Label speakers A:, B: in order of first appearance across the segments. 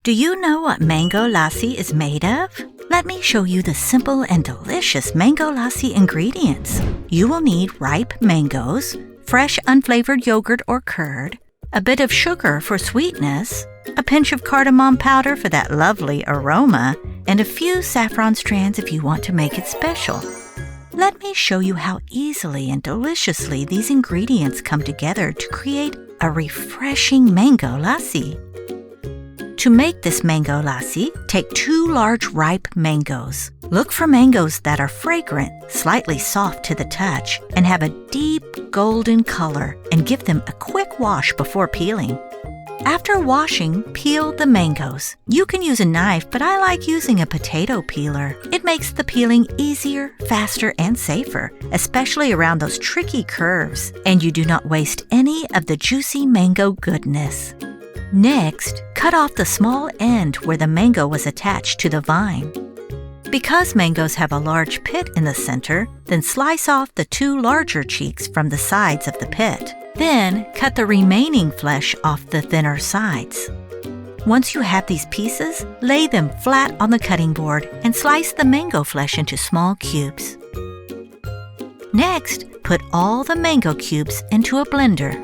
A: Do you know what mango lassi is made of? Let me show you the simple and delicious mango lassi ingredients. You will need ripe mangoes, fresh unflavored yogurt or curd, a bit of sugar for sweetness, a pinch of cardamom powder for that lovely aroma, and a few saffron strands if you want to make it special. Let me show you how easily and deliciously these ingredients come together to create a refreshing mango lassi. To make this mango lassi, take 2 large ripe mangoes. Look for mangoes that are fragrant, slightly soft to the touch, and have a deep golden color, and give them a quick wash before peeling. After washing, peel the mangoes. You can use a knife, but I like using a potato peeler. It makes the peeling easier, faster, and safer, especially around those tricky curves, and you do not waste any of the juicy mango goodness. Next, cut off the small end where the mango was attached to the vine. Because mangoes have a large pit in the center, then slice off the 2 larger cheeks from the sides of the pit. Then, cut the remaining flesh off the thinner sides. Once you have these pieces, lay them flat on the cutting board and slice the mango flesh into small cubes. Next, put all the mango cubes into a blender.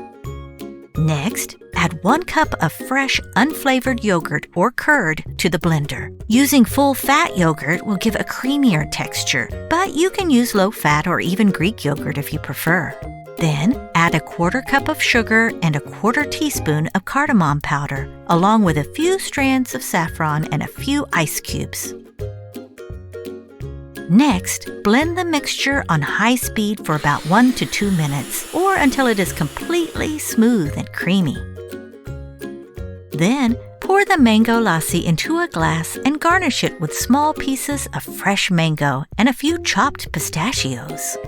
A: Next, add 1 cup of fresh unflavored yogurt or curd to the blender. Using full-fat yogurt will give a creamier texture, but you can use low-fat or even Greek yogurt if you prefer. Then, add a 1/4 cup of sugar and a 1/4 teaspoon of cardamom powder, along with a few strands of saffron and a few ice cubes. Next, blend the mixture on high speed for about 1 to 2 minutes, or until it is completely smooth and creamy. Then, pour the mango lassi into a glass and garnish it with small pieces of fresh mango and a few chopped pistachios.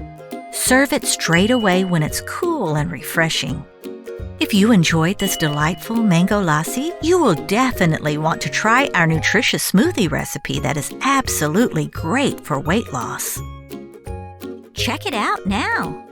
A: Serve it straight away when it's cool and refreshing. If you enjoyed this delightful mango lassi, you will definitely want to try our nutritious smoothie recipe that is absolutely great for weight loss. Check it out now!